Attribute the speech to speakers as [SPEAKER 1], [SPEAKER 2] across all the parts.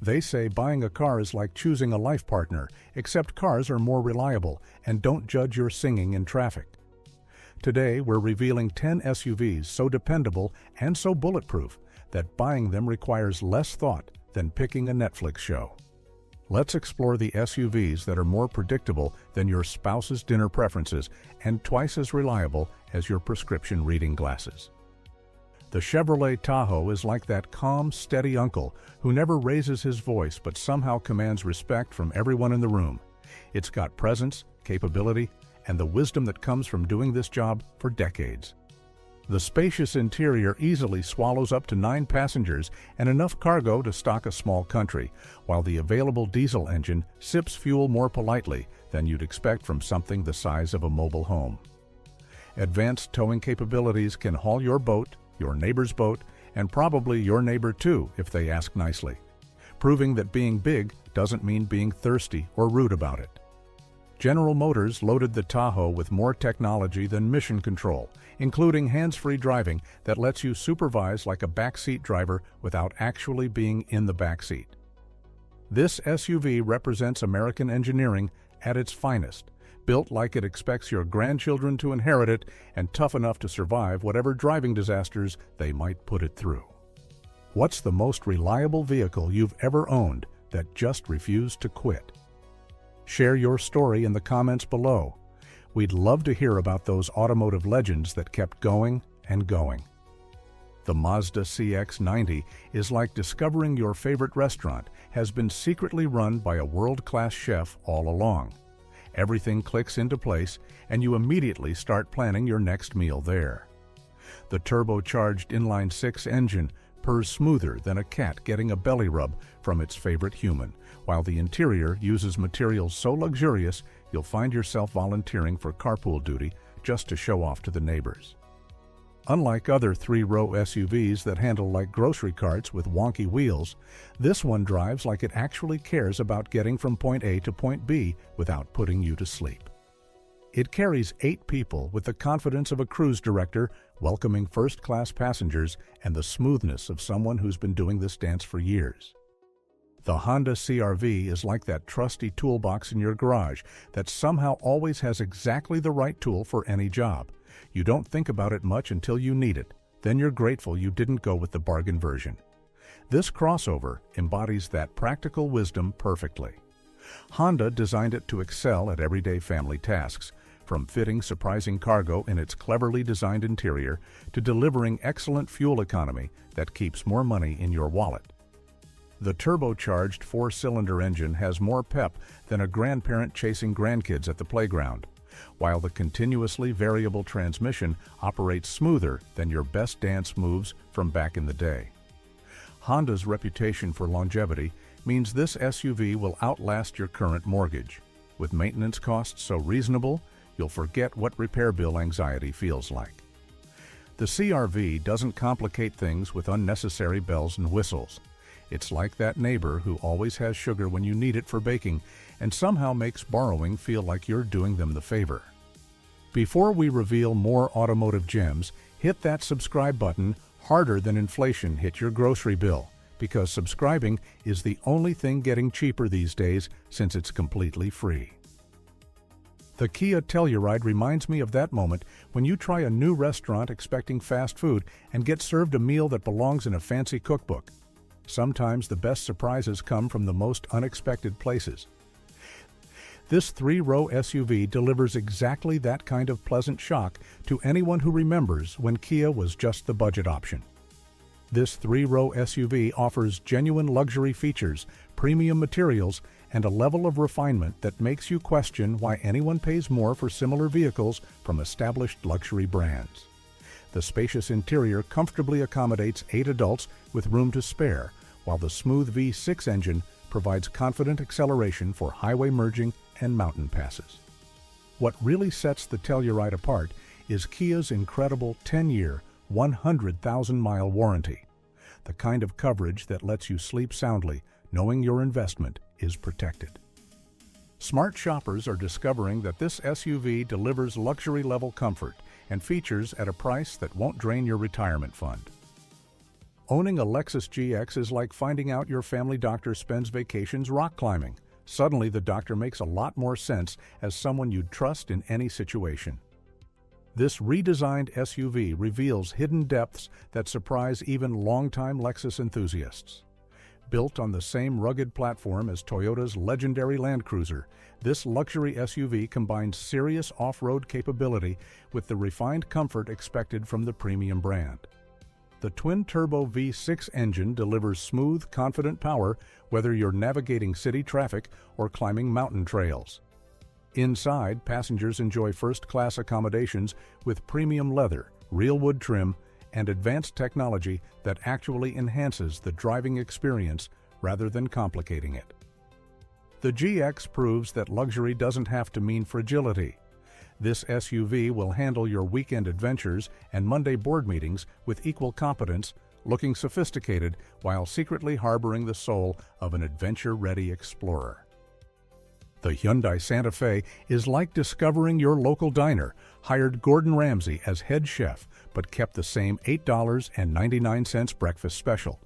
[SPEAKER 1] They say buying a car is like choosing a life partner, except cars are more reliable and don't judge your singing in traffic. Today, we're revealing 10 SUVs so dependable and so bulletproof that buying them requires less thought than picking a Netflix show. Let's explore the SUVs that are more predictable than your spouse's dinner preferences and twice as reliable as your prescription reading glasses. The Chevrolet Tahoe is like that calm, steady uncle who never raises his voice but somehow commands respect from everyone in the room. It's got presence, capability, and the wisdom that comes from doing this job for decades. The spacious interior easily swallows up to 9 passengers and enough cargo to stock a small country, while the available diesel engine sips fuel more politely than you'd expect from something the size of a mobile home. Advanced towing capabilities can haul your boat, your neighbor's boat, and probably your neighbor too if they ask nicely, proving that being big doesn't mean being thirsty or rude about it. General Motors loaded the Tahoe with more technology than mission control, including hands-free driving that lets you supervise like a backseat driver without actually being in the backseat. This SUV represents American engineering at its finest, built like it expects your grandchildren to inherit it and tough enough to survive whatever driving disasters they might put it through. What's the most reliable vehicle you've ever owned that just refused to quit? Share your story in the comments below. We'd love to hear about those automotive legends that kept going and going. The Mazda CX-90 is like discovering your favorite restaurant has been secretly run by a world-class chef all along. Everything clicks into place, and you immediately start planning your next meal there. The turbocharged inline-six engine purrs smoother than a cat getting a belly rub from its favorite human, while the interior uses materials so luxurious you'll find yourself volunteering for carpool duty just to show off to the neighbors. Unlike other 3-row SUVs that handle like grocery carts with wonky wheels, this one drives like it actually cares about getting from point A to point B without putting you to sleep. It carries 8 people with the confidence of a cruise director, welcoming first-class passengers and the smoothness of someone who's been doing this dance for years. The Honda CR-V is like that trusty toolbox in your garage that somehow always has exactly the right tool for any job. You don't think about it much until you need it. Then you're grateful you didn't go with the bargain version. This crossover embodies that practical wisdom perfectly. Honda designed it to excel at everyday family tasks, from fitting surprising cargo in its cleverly designed interior to delivering excellent fuel economy that keeps more money in your wallet. The turbocharged 4-cylinder engine has more pep than a grandparent chasing grandkids at the playground, while the continuously variable transmission operates smoother than your best dance moves from back in the day. Honda's reputation for longevity means this SUV will outlast your current mortgage. With maintenance costs so reasonable, you'll forget what repair bill anxiety feels like. The CR-V doesn't complicate things with unnecessary bells and whistles. It's like that neighbor who always has sugar when you need it for baking and somehow makes borrowing feel like you're doing them the favor. Before we reveal more automotive gems, hit that subscribe button harder than inflation hit your grocery bill, because subscribing is the only thing getting cheaper these days since it's completely free. The Kia Telluride reminds me of that moment when you try a new restaurant expecting fast food and get served a meal that belongs in a fancy cookbook. Sometimes the best surprises come from the most unexpected places. This 3-row SUV delivers exactly that kind of pleasant shock to anyone who remembers when Kia was just the budget option. This 3-row SUV offers genuine luxury features, premium materials, and a level of refinement that makes you question why anyone pays more for similar vehicles from established luxury brands. The spacious interior comfortably accommodates 8 adults with room to spare, while the smooth V6 engine provides confident acceleration for highway merging and mountain passes. What really sets the Telluride apart is Kia's incredible 10-year, 100,000-mile warranty, the kind of coverage that lets you sleep soundly knowing your investment is protected. Smart shoppers are discovering that this SUV delivers luxury-level comfort and features at a price that won't drain your retirement fund. Owning a Lexus GX is like finding out your family doctor spends vacations rock climbing. Suddenly, the doctor makes a lot more sense as someone you'd trust in any situation. This redesigned SUV reveals hidden depths that surprise even longtime Lexus enthusiasts. Built on the same rugged platform as Toyota's legendary Land Cruiser, this luxury SUV combines serious off-road capability with the refined comfort expected from the premium brand. The twin-turbo V6 engine delivers smooth, confident power whether you're navigating city traffic or climbing mountain trails. Inside, passengers enjoy first-class accommodations with premium leather, real wood trim, and advanced technology that actually enhances the driving experience rather than complicating it. The GX proves that luxury doesn't have to mean fragility. This SUV will handle your weekend adventures and Monday board meetings with equal competence, looking sophisticated while secretly harboring the soul of an adventure-ready explorer. The Hyundai Santa Fe is like discovering your local diner, hired Gordon Ramsay as head chef, but kept the same $8.99 breakfast special.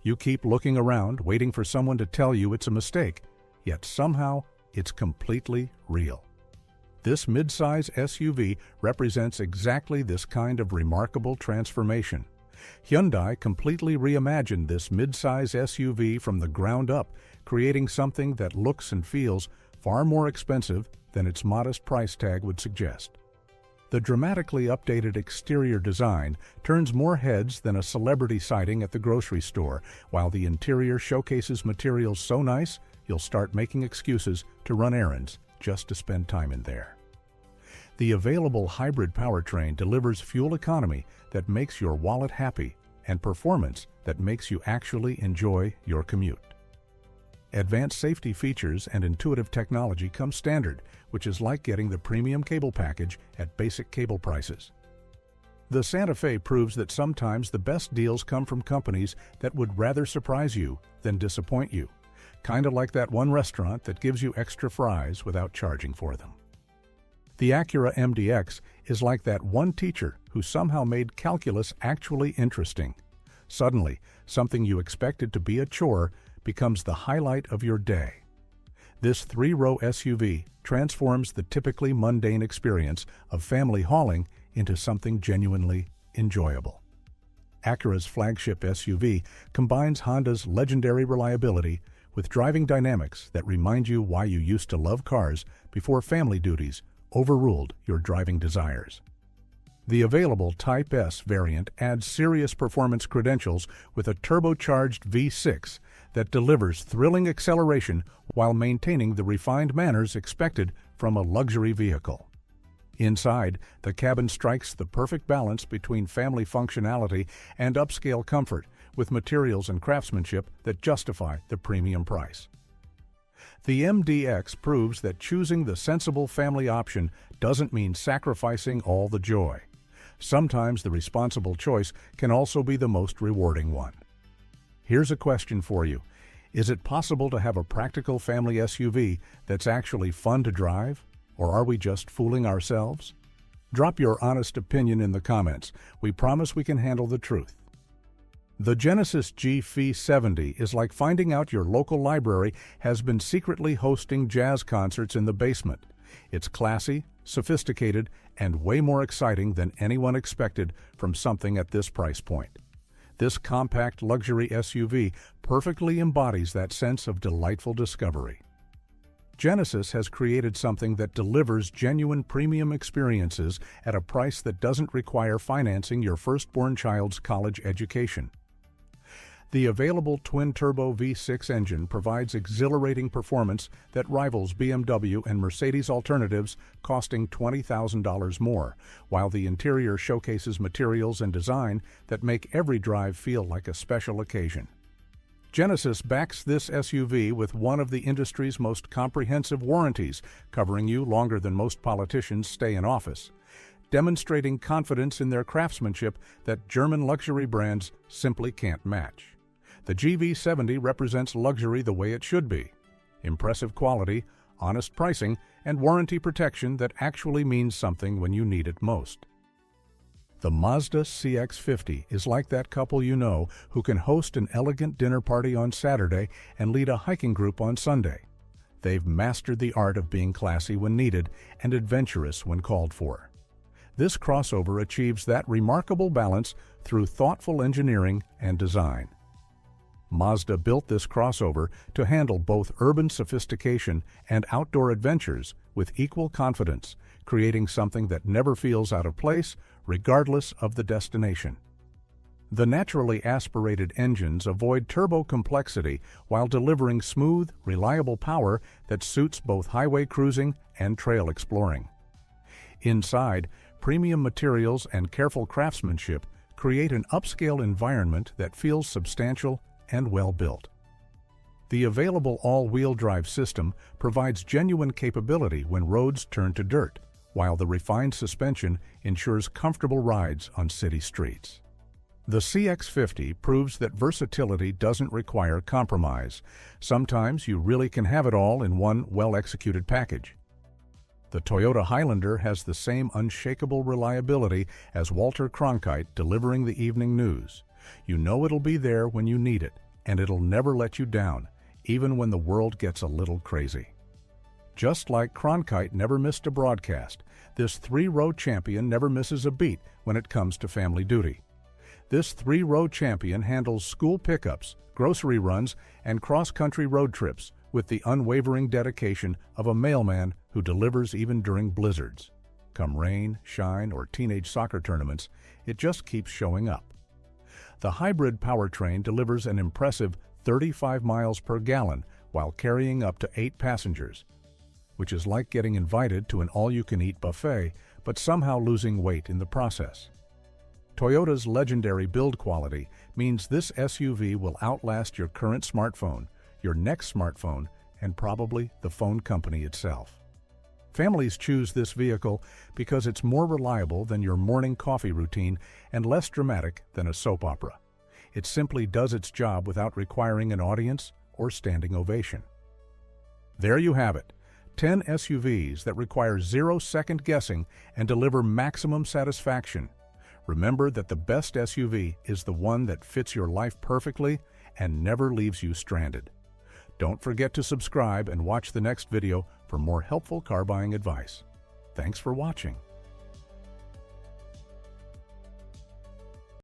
[SPEAKER 1] You keep looking around, waiting for someone to tell you it's a mistake, yet somehow it's completely real. This midsize SUV represents exactly this kind of remarkable transformation. Hyundai completely reimagined this midsize SUV from the ground up, creating something that looks and feels far more expensive than its modest price tag would suggest. The dramatically updated exterior design turns more heads than a celebrity sighting at the grocery store, while the interior showcases materials so nice you'll start making excuses to run errands just to spend time in there. The available hybrid powertrain delivers fuel economy that makes your wallet happy and performance that makes you actually enjoy your commute. Advanced safety features and intuitive technology come standard, which is like getting the premium cable package at basic cable prices. The Santa Fe proves that sometimes the best deals come from companies that would rather surprise you than disappoint you. Kinda like that one restaurant that gives you extra fries without charging for them. The Acura MDX is like that one teacher who somehow made calculus actually interesting. Suddenly, something you expected to be a chore becomes the highlight of your day. This three-row SUV transforms the typically mundane experience of family hauling into something genuinely enjoyable. Acura's flagship SUV combines Honda's legendary reliability with driving dynamics that remind you why you used to love cars before family duties overruled your driving desires. The available Type S variant adds serious performance credentials with a turbocharged V6 that delivers thrilling acceleration while maintaining the refined manners expected from a luxury vehicle. Inside, the cabin strikes the perfect balance between family functionality and upscale comfort, with materials and craftsmanship that justify the premium price. The MDX proves that choosing the sensible family option doesn't mean sacrificing all the joy. Sometimes the responsible choice can also be the most rewarding one. Here's a question for you. Is it possible to have a practical family SUV that's actually fun to drive? Or are we just fooling ourselves? Drop your honest opinion in the comments. We promise we can handle the truth. The Genesis G70 is like finding out your local library has been secretly hosting jazz concerts in the basement. It's classy, sophisticated, and way more exciting than anyone expected from something at this price point. This compact luxury SUV perfectly embodies that sense of delightful discovery. Genesis has created something that delivers genuine premium experiences at a price that doesn't require financing your firstborn child's college education. The available twin-turbo V6 engine provides exhilarating performance that rivals BMW and Mercedes alternatives costing $20,000 more, while the interior showcases materials and design that make every drive feel like a special occasion. Genesis backs this SUV with one of the industry's most comprehensive warranties, covering you longer than most politicians stay in office, demonstrating confidence in their craftsmanship that German luxury brands simply can't match. The GV70 represents luxury the way it should be: impressive quality, honest pricing, and warranty protection that actually means something when you need it most. The Mazda CX-50 is like that couple you know who can host an elegant dinner party on Saturday and lead a hiking group on Sunday. They've mastered the art of being classy when needed and adventurous when called for. This crossover achieves that remarkable balance through thoughtful engineering and design. Mazda built this crossover to handle both urban sophistication and outdoor adventures with equal confidence, creating something that never feels out of place, regardless of the destination. The naturally aspirated engines avoid turbo complexity while delivering smooth, reliable power that suits both highway cruising and trail exploring. Inside, premium materials and careful craftsmanship create an upscale environment that feels substantial and well-built. The available all-wheel drive system provides genuine capability when roads turn to dirt, while the refined suspension ensures comfortable rides on city streets. The CX-50 proves that versatility doesn't require compromise. Sometimes you really can have it all in one well-executed package. The Toyota Highlander has the same unshakable reliability as Walter Cronkite delivering the evening news. You know it'll be there when you need it, and it'll never let you down, even when the world gets a little crazy. Just like Cronkite never missed a broadcast, this three-row champion never misses a beat when it comes to family duty. This three-row champion handles school pickups, grocery runs, and cross-country road trips with the unwavering dedication of a mailman who delivers even during blizzards. Come rain, shine, or teenage soccer tournaments, it just keeps showing up. The hybrid powertrain delivers an impressive 35 miles per gallon while carrying up to 8 passengers, which is like getting invited to an all-you-can-eat buffet, but somehow losing weight in the process. Toyota's legendary build quality means this SUV will outlast your current smartphone, your next smartphone, and probably the phone company itself. Families choose this vehicle because it's more reliable than your morning coffee routine and less dramatic than a soap opera. It simply does its job without requiring an audience or standing ovation. There you have it, 10 SUVs that require 0 second guessing and deliver maximum satisfaction. Remember that the best SUV is the one that fits your life perfectly and never leaves you stranded. Don't forget to subscribe and watch the next video for more helpful car buying advice. Thanks for watching.